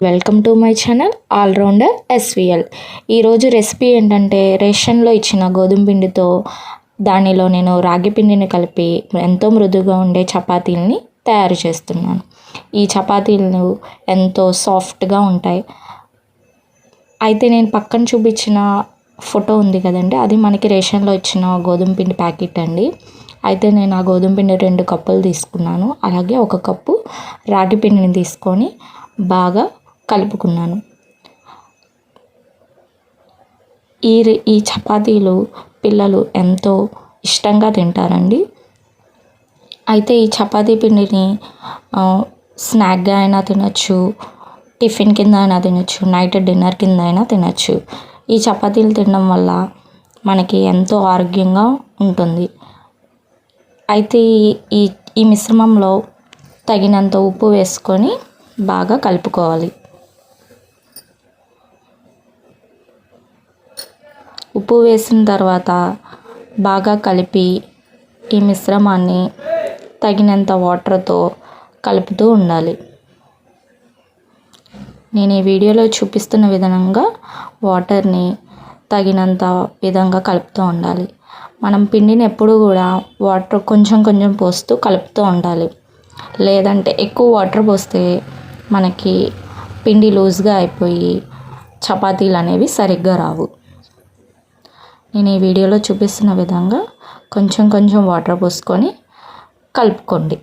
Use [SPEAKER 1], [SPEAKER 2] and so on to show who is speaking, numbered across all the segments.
[SPEAKER 1] Welcome to my channel allrounder SVL. ఈరోజు recipe ఏంటంటే రేషన్లో ఇచ్చిన గోధుమ పిండితో దానిలో నేను రాగి పిండిని కలిపి ఎంతో మృదువుగా ఉండే చపాతీలని తయారు చేస్తున్నాను. ఈ చపాతీలు ఎంతో సాఫ్ట్గా ఉంటాయి. అయితే నేను పక్కన చూపించిన ఫోటో ఉంది కదండి, అది మనకి రేషన్లో ఇచ్చిన గోధుమ పిండి ప్యాకెట్ అండి. అయితే నేను ఆ గోధుమ పిండి 2 కప్పులు తీసుకున్నాను. అలాగే 1 కప్పు రాగి పిండిని తీసుకొని బాగా కలుపుకున్నాను. ఈ చపాతీలు పిల్లలు ఎంతో ఇష్టంగా తింటారండి. అయితే ఈ చపాతీ పిండిని స్నాక్గా అయినా తినచ్చు, టిఫిన్ కింద అయినా తినచ్చు, నైట్ డిన్నర్ కింద అయినా తినచ్చు. ఈ చపాతీలు తినడం వల్ల మనకి ఎంతో ఆరోగ్యంగా ఉంటుంది. అయితే ఈ మిశ్రమంలో తగినంత ఉప్పు వేసుకొని బాగా కలుపుకోవాలి. ఉప్పు వేసిన తర్వాత బాగా కలిపి ఈ మిశ్రమాన్ని తగినంత వాటర్తో కలుపుతూ ఉండాలి. నేను ఈ వీడియోలో చూపిస్తున్న విధంగా వాటర్ని తగినంత విధంగా కలుపుతూ ఉండాలి. మనం పిండిని ఎప్పుడు కూడా వాటర్ కొంచెం కొంచెం పోస్తూ కలుపుతూ ఉండాలి. లేదంటే ఎక్కువ వాటర్ పోస్తే మనకి పిండి లూజ్గా అయిపోయి చపాతీలు అనేవి సరిగ్గా రావు. నేను ఈ వీడియోలో చూపిస్తున్న విధంగా కొంచెం కొంచెం వాటర్ పోసుకొని కలుపుకోండి.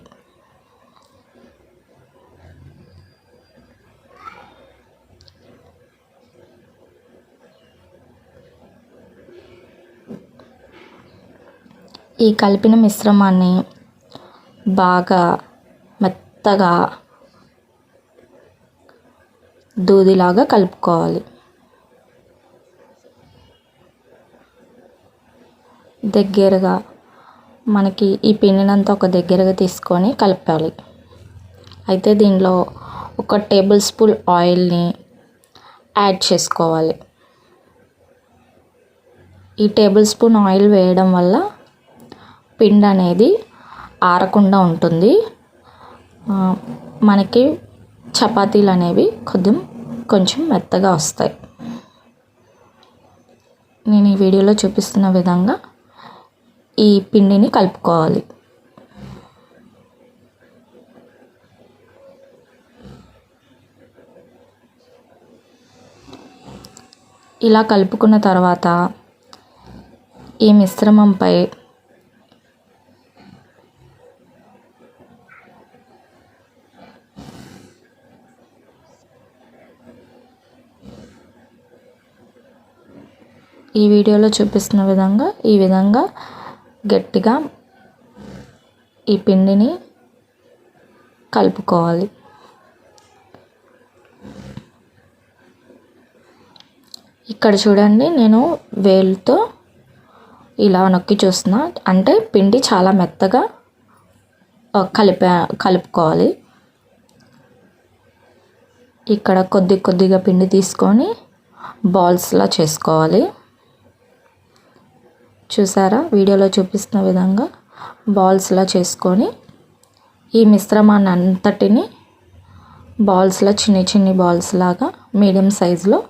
[SPEAKER 1] ఈ కలిపిన మిశ్రమాన్ని బాగా మెత్తగా దూదిలాగా కలుపుకోవాలి. దగ్గరగా మనకి ఈ పిండినంతా ఒక దగ్గరగా తీసుకొని కలపాలి. అయితే దీనిలో 1 టేబుల్ స్పూన్ ఆయిల్ని యాడ్ చేసుకోవాలి. ఈ టేబుల్ స్పూన్ ఆయిల్ వేయడం వల్ల పిండి అనేది ఆరకుండా ఉంటుంది. మనకి చపాతీలు అనేవి కొంచెం మెత్తగా వస్తాయి. నేను ఈ వీడియోలో చూపిస్తున్న విధంగా ఈ పిండిని కలుపుకోవాలి. ఇలా కలుపుకున్న తర్వాత ఈ మిశ్రమంపై ఈ వీడియోలో చూపిస్తున్న విధంగా ఈ విధంగా గట్టిగా ఈ పిండిని కలుపుకోవాలి. ఇక్కడ చూడండి, నేను వేలుతో ఇలా నొక్కి చూస్తున్నా, అంటే పిండి చాలా మెత్తగా కలుపుకోవాలి. ఇక్కడ కొద్దిగా పిండి తీసుకొని బాల్స్లా చేసుకోవాలి. చూసారా, వీడియోలో చూపిస్తున్న విధంగా బాల్స్లా చేసుకొని ఈ మిశ్రమాన్ని అంతటిని బాల్స్లా చిన్ని బాల్స్ లాగా మీడియం సైజులో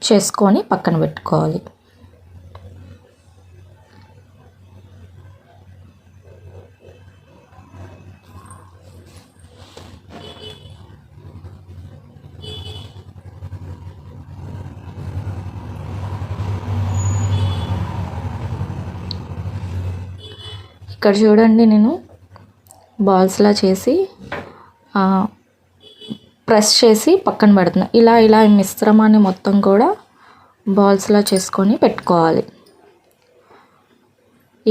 [SPEAKER 1] చేసుకొని పక్కన పెట్టుకోవాలి. ఇక్కడ చూడండి, నేను బాల్స్లా చేసి ప్రెస్ చేసి పక్కన పెడుతున్నా. ఇలా ఈ మిశ్రమాన్ని మొత్తం కూడా బాల్స్లా చేసుకొని పెట్టుకోవాలి.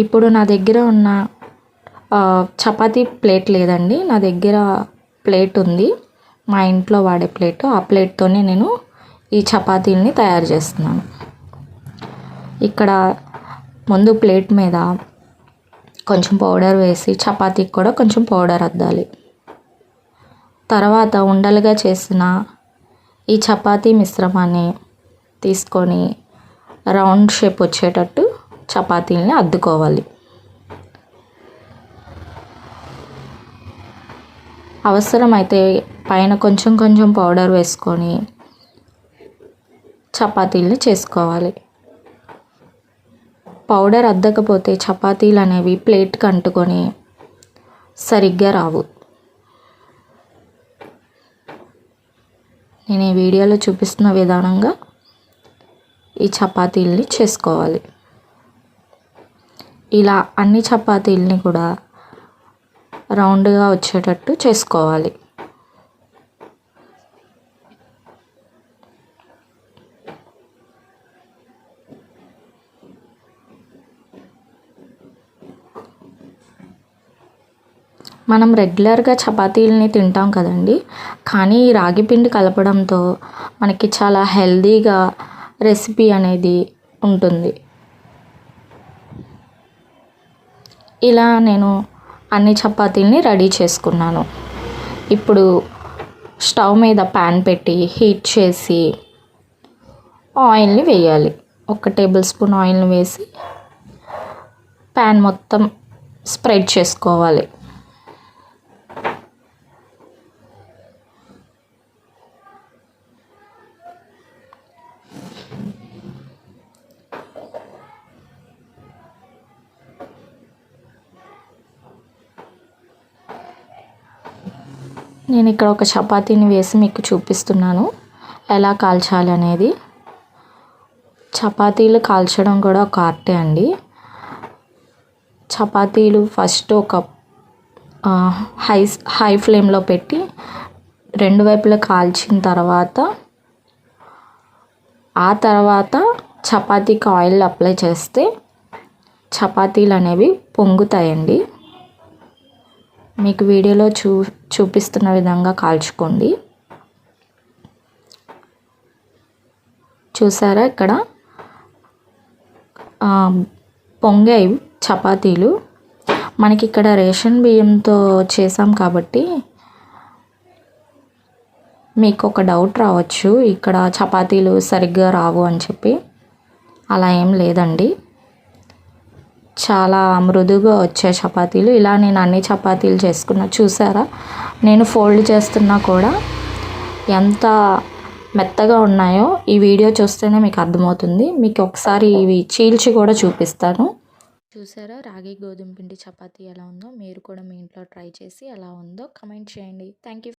[SPEAKER 1] ఇప్పుడు నా దగ్గర ఉన్న చపాతీ ప్లేట్ లేదండి, నా దగ్గర ప్లేట్ ఉంది, మా ఇంట్లో వాడే ప్లేట్. ఆ ప్లేట్తోనే నేను ఈ చపాతీలని తయారు చేస్తున్నాను. ఇక్కడ ముందు ప్లేట్ మీద కొంచెం పౌడర్ వేసి చపాతీకి కూడా కొంచెం పౌడర్ అద్దాలి. తర్వాత ఉండలుగా చేసిన ఈ చపాతీ మిశ్రమాన్ని తీసుకొని రౌండ్ షేప్ వచ్చేటట్టు చపాతీలని అద్దుకోవాలి. అవసరమైతే పైన కొంచెం కొంచెం పౌడర్ వేసుకొని చపాతీలని చేసుకోవాలి. పౌడర్ అద్దకపోతే చపాతీలు అనేవి ప్లేట్కి అంటుకొని సరిగ్గా రావు. నేను ఈ వీడియోలో చూపిస్తున్న విధానంగా ఈ చపాతీలని చేసుకోవాలి. ఇలా అన్ని చపాతీలని కూడా రౌండ్గా వచ్చేటట్టు చేసుకోవాలి. మనం రెగ్యులర్గా చపాతీలని తింటాం కదండి, కానీ ఈ రాగి పిండి కలపడంతో మనకి చాలా హెల్దీగా రెసిపీ అనేది ఉంటుంది. ఇలా నేను అన్ని చపాతీలని రెడీ చేసుకున్నాను. ఇప్పుడు స్టవ్ మీద ప్యాన్ పెట్టి హీట్ చేసి ఆయిల్ని వేయాలి. 1 టేబుల్ స్పూన్ ఆయిల్ని వేసి ప్యాన్ మొత్తం స్ప్రెడ్ చేసుకోవాలి. నేను ఇక్కడ ఒక చపాతీని వేసి మీకు చూపిస్తున్నాను ఎలా కాల్చాలి అనేది. చపాతీలు కాల్చడం కూడా ఒక ఆర్టే అండి. చపాతీలు ఫస్ట్ ఒక హై ఫ్లేమ్లో పెట్టి 2 వైపులా కాల్చిన తర్వాత చపాతీకి ఆయిల్ అప్లై చేస్తే చపాతీలు అనేవి పొంగుతాయండి. మీకు వీడియోలో చూపిస్తున్న విధంగా కాల్చుకోండి. చూసారా ఇక్కడ పొంగాయి చపాతీలు. మనకి ఇక్కడ రేషన్ బియ్యంతో చేసాం కాబట్టి మీకు ఒక డౌట్ రావచ్చు, ఇక్కడ చపాతీలు సరిగ్గా రావు అని చెప్పి. అలా ఏం లేదండి, చాలా మృదువుగా వచ్చే చపాతీలు. ఇలా నేను అన్ని చపాతీలు చేసుకున్నా. చూసారా, నేను ఫోల్డ్ చేస్తున్నా కూడా ఎంత మెత్తగా ఉన్నాయో ఈ వీడియో చూస్తేనే మీకు అర్థమవుతుంది. మీకు ఒకసారి ఇవి చీల్చి కూడా చూపిస్తాను. చూసారా రాగి గోధుమ పిండి చపాతీ ఎలా ఉందో? మీరు కూడా మీ ఇంట్లో ట్రై చేసి ఎలా ఉందో కమెంట్ చేయండి. Thank you.